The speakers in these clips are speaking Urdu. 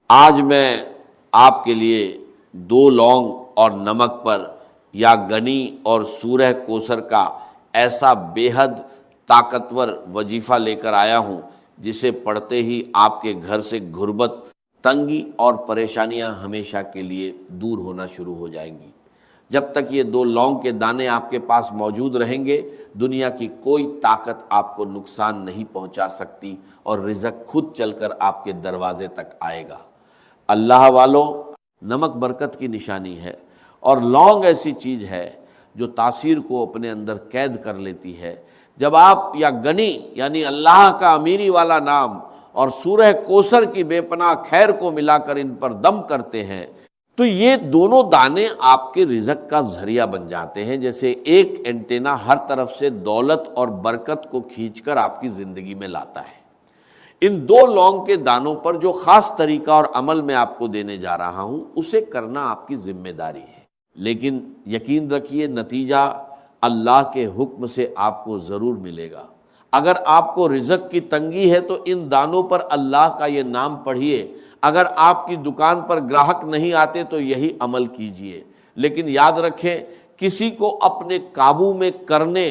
آج میں آپ کے لیے 2 لونگ اور نمک پر یا گنی اور سورہ کوثر کا ایسا بے حد طاقتور وظیفہ لے کر آیا ہوں جسے پڑھتے ہی آپ کے گھر سے غربت، تنگی اور پریشانیاں ہمیشہ کے لیے دور ہونا شروع ہو جائیں گی۔ جب تک یہ 2 لونگ کے دانے آپ کے پاس موجود رہیں گے، دنیا کی کوئی طاقت آپ کو نقصان نہیں پہنچا سکتی اور رزق خود چل کر آپ کے دروازے تک آئے گا۔ اللہ والو، نمک برکت کی نشانی ہے اور لونگ ایسی چیز ہے جو تاثیر کو اپنے اندر قید کر لیتی ہے۔ جب آپ یا گنی یعنی اللہ کا امیری والا نام اور سورہ کوثر کی بے پناہ خیر کو ملا کر ان پر دم کرتے ہیں تو یہ دونوں دانے آپ کے رزق کا ذریعہ بن جاتے ہیں، جیسے ایک اینٹینا ہر طرف سے دولت اور برکت کو کھینچ کر آپ کی زندگی میں لاتا ہے۔ ان 2 لونگ کے دانوں پر جو خاص طریقہ اور عمل میں آپ کو دینے جا رہا ہوں اسے کرنا آپ کی ذمہ داری ہے، لیکن یقین رکھیے نتیجہ اللہ کے حکم سے آپ کو ضرور ملے گا۔ اگر آپ کو رزق کی تنگی ہے تو ان دانوں پر اللہ کا یہ نام پڑھیے، اگر آپ کی دکان پر گراہک نہیں آتے تو یہی عمل کیجئے، لیکن یاد رکھیں کسی کو اپنے قابو میں کرنے،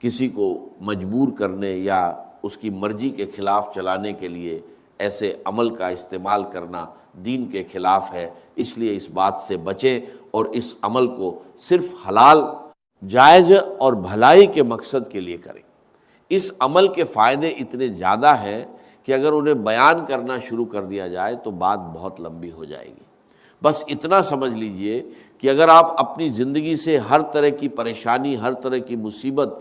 کسی کو مجبور کرنے یا اس کی مرضی کے خلاف چلانے کے لیے ایسے عمل کا استعمال کرنا دین کے خلاف ہے۔ اس لیے اس بات سے بچیں اور اس عمل کو صرف حلال، جائز اور بھلائی کے مقصد کے لیے کریں۔ اس عمل کے فائدے اتنے زیادہ ہیں کہ اگر انہیں بیان کرنا شروع کر دیا جائے تو بات بہت لمبی ہو جائے گی۔ بس اتنا سمجھ لیجئے کہ اگر آپ اپنی زندگی سے ہر طرح کی پریشانی، ہر طرح کی مصیبت،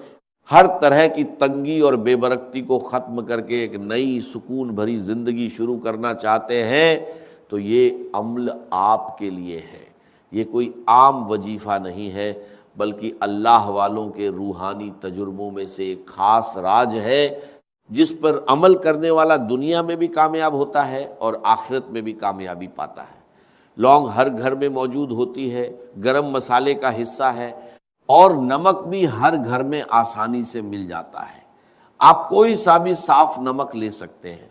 ہر طرح کی تنگی اور بے برکتی کو ختم کر کے ایک نئی سکون بھری زندگی شروع کرنا چاہتے ہیں تو یہ عمل آپ کے لیے ہے۔ یہ کوئی عام وظیفہ نہیں ہے بلکہ اللہ والوں کے روحانی تجربوں میں سے ایک خاص راج ہے جس پر عمل کرنے والا دنیا میں بھی کامیاب ہوتا ہے اور آخرت میں بھی کامیابی پاتا ہے۔ لونگ ہر گھر میں موجود ہوتی ہے، گرم مسالے کا حصہ ہے، اور نمک بھی ہر گھر میں آسانی سے مل جاتا ہے۔ آپ کوئی سا بھی صاف نمک لے سکتے ہیں۔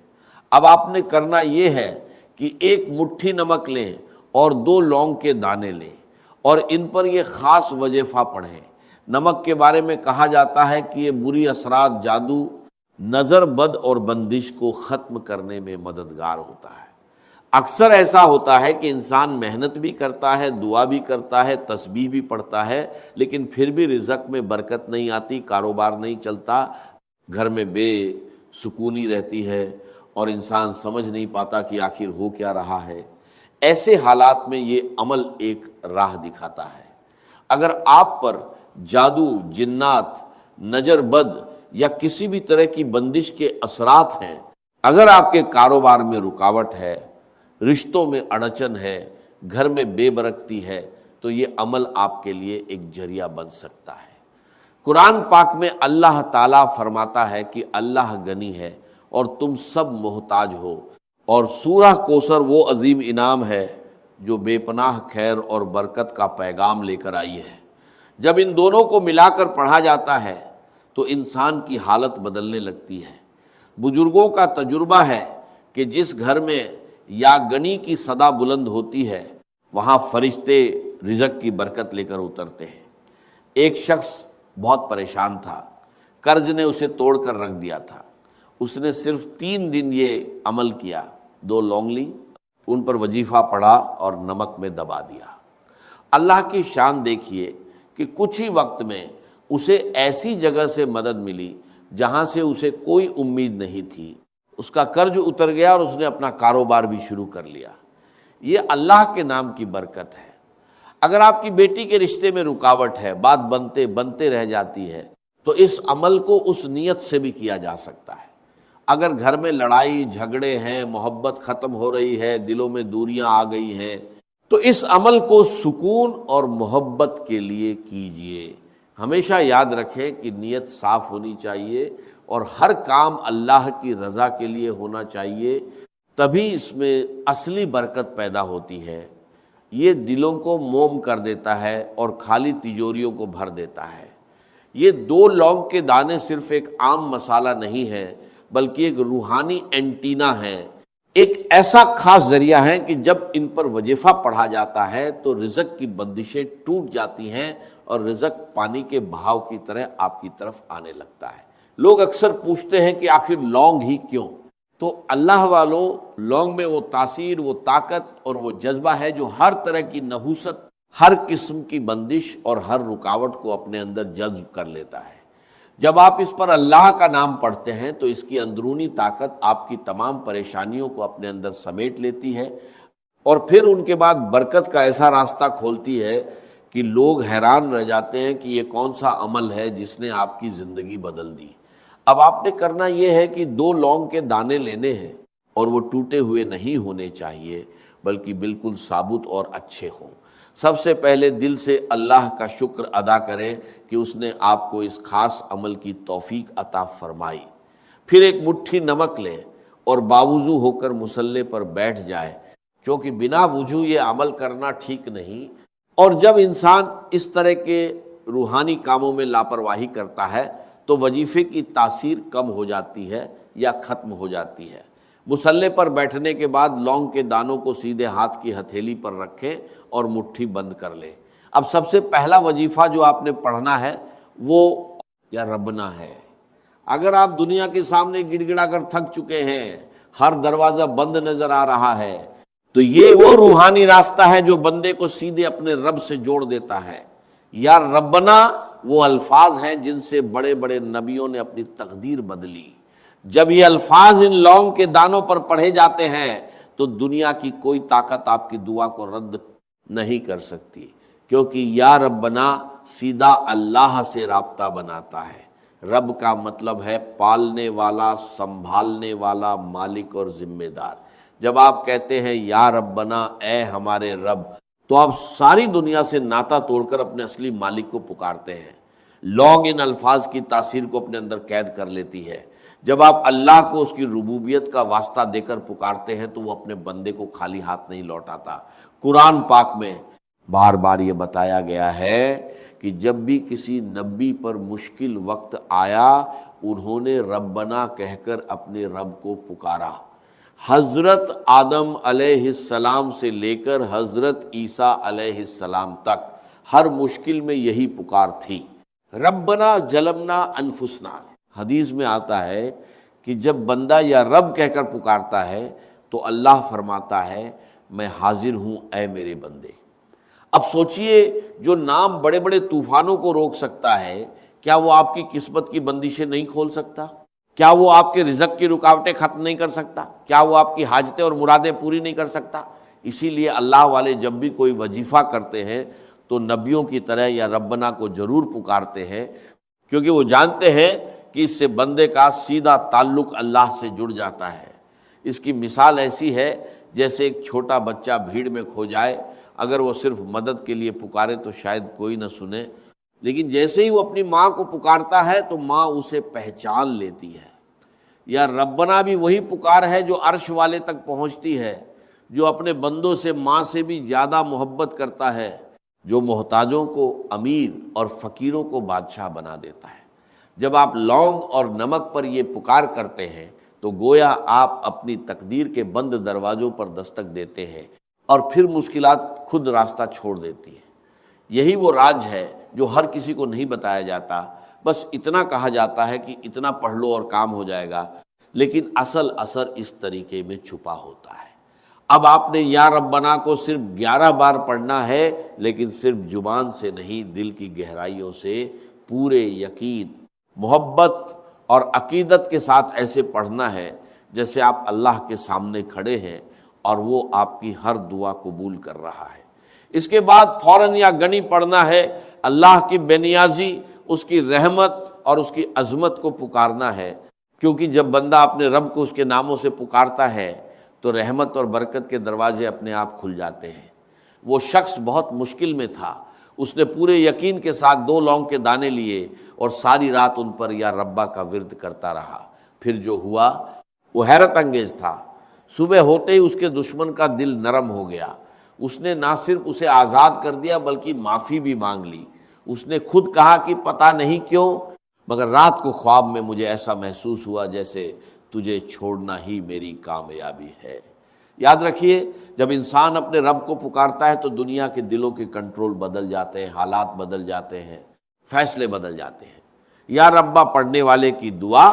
اب آپ نے کرنا یہ ہے کہ 1 مٹھی نمک لیں اور 2 لونگ کے دانے لیں اور ان پر یہ خاص وظیفہ پڑھیں۔ نمک کے بارے میں کہا جاتا ہے کہ یہ بری اثرات، جادو، نظر بد اور بندش کو ختم کرنے میں مددگار ہوتا ہے۔ اکثر ایسا ہوتا ہے کہ انسان محنت بھی کرتا ہے، دعا بھی کرتا ہے، تسبیح بھی پڑھتا ہے، لیکن پھر بھی رزق میں برکت نہیں آتی، کاروبار نہیں چلتا، گھر میں بے سکونی رہتی ہے اور انسان سمجھ نہیں پاتا کہ آخر ہو کیا رہا ہے۔ ایسے حالات میں یہ عمل ایک راہ دکھاتا ہے۔ اگر آپ پر جادو، جنات، نظر بد یا کسی بھی طرح کی بندش کے اثرات ہیں، اگر آپ کے کاروبار میں رکاوٹ ہے، رشتوں میں اڑچن ہے، گھر میں بے برکتی ہے، تو یہ عمل آپ کے لیے ایک ذریعہ بن سکتا ہے۔ قرآن پاک میں اللہ تعالیٰ فرماتا ہے کہ اللہ غنی ہے اور تم سب محتاج ہو، اور سورہ کوثر وہ عظیم انعام ہے جو بے پناہ خیر اور برکت کا پیغام لے کر آئی ہے۔ جب ان دونوں کو ملا کر پڑھا جاتا ہے تو انسان کی حالت بدلنے لگتی ہے۔ بزرگوں کا تجربہ ہے کہ جس گھر میں یا گنی کی صدا بلند ہوتی ہے وہاں فرشتے رزق کی برکت لے کر اترتے ہیں۔ ایک شخص بہت پریشان تھا، قرض نے اسے توڑ کر رکھ دیا تھا۔ اس نے صرف 3 دن یہ عمل کیا، 2 لونگ لی، ان پر وظیفہ پڑھا اور نمک میں دبا دیا۔ اللہ کی شان دیکھیے کہ کچھ ہی وقت میں اسے ایسی جگہ سے مدد ملی جہاں سے اسے کوئی امید نہیں تھی۔ اس کا قرض اتر گیا اور اس نے اپنا کاروبار بھی شروع کر لیا۔ یہ اللہ کے نام کی برکت ہے۔ اگر آپ کی بیٹی کے رشتے میں رکاوٹ ہے، بات بنتے رہ جاتی ہے، تو اس عمل کو اس نیت سے بھی کیا جا سکتا ہے۔ اگر گھر میں لڑائی جھگڑے ہیں، محبت ختم ہو رہی ہے، دلوں میں دوریاں آ گئی ہیں، تو اس عمل کو سکون اور محبت کے لیے کیجئے۔ ہمیشہ یاد رکھیں کہ نیت صاف ہونی چاہیے اور ہر کام اللہ کی رضا کے لیے ہونا چاہیے، تبھی اس میں اصلی برکت پیدا ہوتی ہے۔ یہ دلوں کو موم کر دیتا ہے اور خالی تجوریوں کو بھر دیتا ہے۔ یہ 2 لونگ کے دانے صرف ایک عام مسالہ نہیں ہے بلکہ ایک روحانی اینٹینا ہے ایک ایسا خاص ذریعہ ہے کہ جب ان پر وظیفہ پڑھا جاتا ہے تو رزق کی بندشیں ٹوٹ جاتی ہیں اور رزق پانی کے بہاؤ کی طرح آپ کی طرف آنے لگتا ہے۔ لوگ اکثر پوچھتے ہیں کہ آخر لونگ ہی کیوں؟ تو اللہ والوں، لونگ میں وہ تاثیر، وہ طاقت اور وہ جذبہ ہے جو ہر طرح کی نحوست، ہر قسم کی بندش اور ہر رکاوٹ کو اپنے اندر جذب کر لیتا ہے۔ جب آپ اس پر اللہ کا نام پڑھتے ہیں تو اس کی اندرونی طاقت آپ کی تمام پریشانیوں کو اپنے اندر سمیٹ لیتی ہے اور پھر ان کے بعد برکت کا ایسا راستہ کھولتی ہے کہ لوگ حیران رہ جاتے ہیں کہ یہ کون سا عمل ہے جس نے آپ کی زندگی بدل دی۔ اب آپ نے کرنا یہ ہے کہ 2 لونگ کے دانے لینے ہیں اور وہ ٹوٹے ہوئے نہیں ہونے چاہیے بلکہ بالکل ثابت اور اچھے ہوں۔ سب سے پہلے دل سے اللہ کا شکر ادا کریں کہ اس نے آپ کو اس خاص عمل کی توفیق عطا فرمائی۔ پھر ایک مٹھی نمک لیں اور باوضو ہو کر مصلی پر بیٹھ جائے، کیونکہ بنا وضو یہ عمل کرنا ٹھیک نہیں، اور جب انسان اس طرح کے روحانی کاموں میں لاپرواہی کرتا ہے تو وظیفے کی تاثیر کم ہو جاتی ہے یا ختم ہو جاتی ہے۔ مصلی پر بیٹھنے کے بعد لونگ کے دانوں کو سیدھے ہاتھ کی ہتھیلی پر رکھیں اور مٹھی بند کر لیں۔ اب سب سے پہلا وظیفہ جو آپ نے پڑھنا ہے وہ یا ربنا ہے۔ اگر آپ دنیا کے سامنے گڑ گڑا کر تھک چکے ہیں، ہر دروازہ بند نظر آ رہا ہے، تو یہ وہ روحانی راستہ ہے جو بندے کو سیدھے اپنے رب سے جوڑ دیتا ہے۔ یا ربنا وہ الفاظ ہیں جن سے بڑے بڑے نبیوں نے اپنی تقدیر بدلی۔ جب یہ الفاظ ان لونگ کے دانوں پر پڑھے جاتے ہیں تو دنیا کی کوئی طاقت آپ کی دعا کو رد نہیں کر سکتی، کیونکہ یا ربنا سیدھا اللہ سے رابطہ بناتا ہے۔ رب کا مطلب ہے پالنے والا، سنبھالنے والا، مالک اور ذمہ دار۔ جب آپ کہتے ہیں یا ربنا، اے ہمارے رب، تو آپ ساری دنیا سے ناطہ توڑ کر اپنے اصلی مالک کو پکارتے ہیں۔ لونگ ان الفاظ کی تاثیر کو اپنے اندر قید کر لیتی ہے۔ جب آپ اللہ کو اس کی ربوبیت کا واسطہ دے کر پکارتے ہیں تو وہ اپنے بندے کو خالی ہاتھ نہیں لوٹاتا۔ قرآن پاک میں بار بار یہ بتایا گیا ہے کہ جب بھی کسی نبی پر مشکل وقت آیا انہوں نے ربنا کہہ کر اپنے رب کو پکارا۔ حضرت آدم علیہ السلام سے لے کر حضرت عیسیٰ علیہ السلام تک ہر مشکل میں یہی پکار تھی، ربنا ظلمنا انفسنا۔ حدیث میں آتا ہے کہ جب بندہ یا رب کہہ کر پکارتا ہے تو اللہ فرماتا ہے میں حاضر ہوں اے میرے بندے۔ اب سوچئے جو نام بڑے بڑے طوفانوں کو روک سکتا ہے، کیا وہ آپ کی قسمت کی بندشیں نہیں کھول سکتا؟ کیا وہ آپ کے رزق کی رکاوٹیں ختم نہیں کر سکتا؟ کیا وہ آپ کی حاجتیں اور مرادیں پوری نہیں کر سکتا؟ اسی لیے اللہ والے جب بھی کوئی وظیفہ کرتے ہیں تو نبیوں کی طرح یا ربنا کو ضرور پکارتے ہیں، کیونکہ وہ جانتے ہیں کہ اس سے بندے کا سیدھا تعلق اللہ سے جڑ جاتا ہے۔ اس کی مثال ایسی ہے جیسے ایک چھوٹا بچہ بھیڑ میں کھو جائے، اگر وہ صرف مدد کے لیے پکارے تو شاید کوئی نہ سنے، لیکن جیسے ہی وہ اپنی ماں کو پکارتا ہے تو ماں اسے پہچان لیتی ہے۔ یا ربنا بھی وہی پکار ہے جو عرش والے تک پہنچتی ہے، جو اپنے بندوں سے ماں سے بھی زیادہ محبت کرتا ہے، جو محتاجوں کو امیر اور فقیروں کو بادشاہ بنا دیتا ہے۔ جب آپ لونگ اور نمک پر یہ پکار کرتے ہیں تو گویا آپ اپنی تقدیر کے بند دروازوں پر دستک دیتے ہیں اور پھر مشکلات خود راستہ چھوڑ دیتی ہیں۔ یہی وہ راز ہے جو ہر کسی کو نہیں بتایا جاتا، بس اتنا کہا جاتا ہے کہ اتنا پڑھ لو اور کام ہو جائے گا، لیکن اصل اثر اس طریقے میں چھپا ہوتا ہے۔ اب آپ نے یا ربنا کو صرف 11 بار پڑھنا ہے، لیکن صرف زبان سے نہیں، دل کی گہرائیوں سے پورے یقین، محبت اور عقیدت کے ساتھ ایسے پڑھنا ہے جیسے آپ اللہ کے سامنے کھڑے ہیں اور وہ آپ کی ہر دعا قبول کر رہا ہے۔ اس کے بعد فوراً یا گنی پڑھنا ہے، اللہ کی بے نیازی، اس کی رحمت اور اس کی عظمت کو پکارنا ہے، کیونکہ جب بندہ اپنے رب کو اس کے ناموں سے پکارتا ہے تو رحمت اور برکت کے دروازے اپنے آپ کھل جاتے ہیں۔ وہ شخص بہت مشکل میں تھا، اس نے پورے یقین کے ساتھ 2 لونگ کے دانے لیے اور ساری رات ان پر یا ربا کا ورد کرتا رہا۔ پھر جو ہوا وہ حیرت انگیز تھا۔ صبح ہوتے ہی اس کے دشمن کا دل نرم ہو گیا۔ اس نے نہ صرف اسے آزاد کر دیا بلکہ معافی بھی مانگ لی۔ اس نے خود کہا کہ پتہ نہیں کیوں مگر رات کو خواب میں مجھے ایسا محسوس ہوا جیسے تجھے چھوڑنا ہی میری کامیابی ہے۔ یاد رکھیے، جب انسان اپنے رب کو پکارتا ہے تو دنیا کے دلوں کے کنٹرول بدل جاتے ہیں، حالات بدل جاتے ہیں، فیصلے بدل جاتے ہیں۔ یا ربا پڑھنے والے کی دعا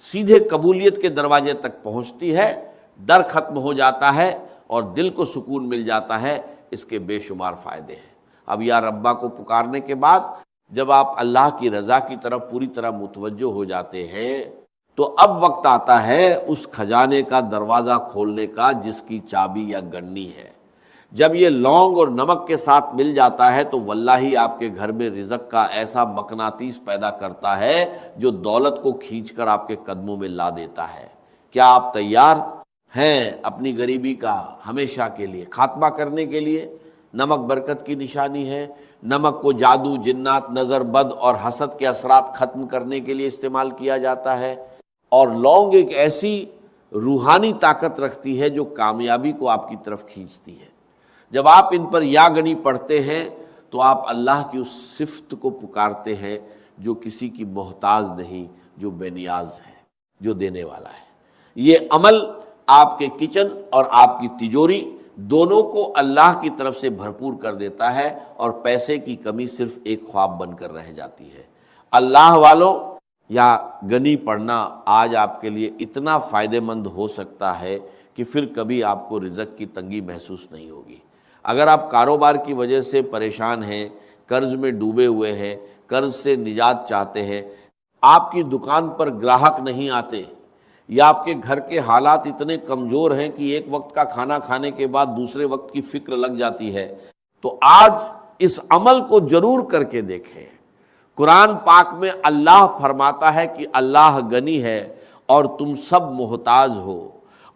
سیدھے قبولیت کے دروازے تک پہنچتی ہے، ڈر ختم ہو جاتا ہے اور دل کو سکون مل جاتا ہے۔ اس کے بے شمار فائدے ہیں۔ اب یا ربا کو پکارنے کے بعد جب آپ اللہ کی رضا کی طرف پوری طرح متوجہ ہو جاتے ہیں تو اب وقت آتا ہے اس خزانے کا دروازہ کھولنے کا جس کی چابی یا گنی ہے۔ جب یہ لونگ اور نمک کے ساتھ مل جاتا ہے تو واللہ آپ کے گھر میں رزق کا ایسا مقناطیس پیدا کرتا ہے جو دولت کو کھینچ کر آپ کے قدموں میں لا دیتا ہے۔ کیا آپ تیار ہیں اپنی غریبی کا ہمیشہ کے لیے خاتمہ کرنے کے لیے؟ نمک برکت کی نشانی ہے۔ نمک کو جادو، جنات، نظر بد اور حسد کے اثرات ختم کرنے کے لیے استعمال کیا جاتا ہے، اور لونگ ایک ایسی روحانی طاقت رکھتی ہے جو کامیابی کو آپ کی طرف کھینچتی ہے۔ جب آپ ان پر یا گنی پڑھتے ہیں تو آپ اللہ کی اس صفت کو پکارتے ہیں جو کسی کی محتاج نہیں، جو بے نیاز ہے، جو دینے والا ہے۔ یہ عمل آپ کے کچن اور آپ کی تجوری دونوں کو اللہ کی طرف سے بھرپور کر دیتا ہے، اور پیسے کی کمی صرف ایک خواب بن کر رہ جاتی ہے۔ اللہ والوں، یا گنی پڑھنا آج آپ کے لیے اتنا فائدہ مند ہو سکتا ہے کہ پھر کبھی آپ کو رزق کی تنگی محسوس نہیں ہوگی۔ اگر آپ کاروبار کی وجہ سے پریشان ہیں، قرض میں ڈوبے ہوئے ہیں، قرض سے نجات چاہتے ہیں، آپ کی دکان پر گراہک نہیں آتے، یا آپ کے گھر کے حالات اتنے کمزور ہیں کہ ایک وقت کا کھانا کھانے کے بعد دوسرے وقت کی فکر لگ جاتی ہے، تو آج اس عمل کو ضرور کر کے دیکھیں۔ قرآن پاک میں اللہ فرماتا ہے کہ اللہ غنی ہے اور تم سب محتاج ہو،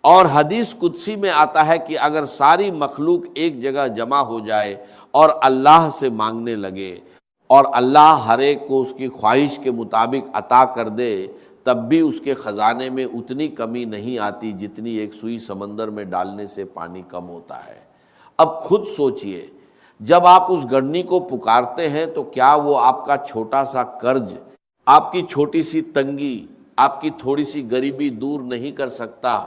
اور حدیث قدسی میں آتا ہے کہ اگر ساری مخلوق ایک جگہ جمع ہو جائے اور اللہ سے مانگنے لگے اور اللہ ہر ایک کو اس کی خواہش کے مطابق عطا کر دے، تب بھی اس کے خزانے میں اتنی کمی نہیں آتی جتنی ایک سوئی سمندر میں ڈالنے سے پانی کم ہوتا ہے۔ اب خود سوچئے، جب آپ اس گڑنی کو پکارتے ہیں تو کیا وہ آپ کا چھوٹا سا قرض، آپ کی چھوٹی سی تنگی، آپ کی تھوڑی سی غریبی دور نہیں کر سکتا؟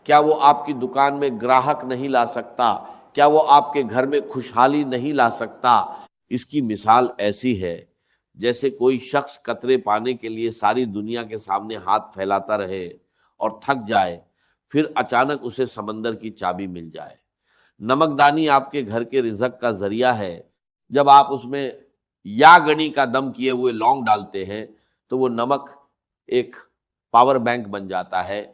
کیا وہ آپ کی دکان میں گراہک نہیں لا سکتا؟ کیا وہ آپ کے گھر میں خوشحالی نہیں لا سکتا؟ اس کی مثال ایسی ہے جیسے کوئی شخص قطرے پانے کے لیے ساری دنیا کے سامنے ہاتھ پھیلاتا رہے اور تھک جائے، پھر اچانک اسے سمندر کی چابی مل جائے۔ نمکدانی آپ کے گھر کے رزق کا ذریعہ ہے۔ جب آپ اس میں یا گنی کا دم کیے ہوئے لونگ ڈالتے ہیں تو وہ نمک ایک پاور بینک بن جاتا ہے،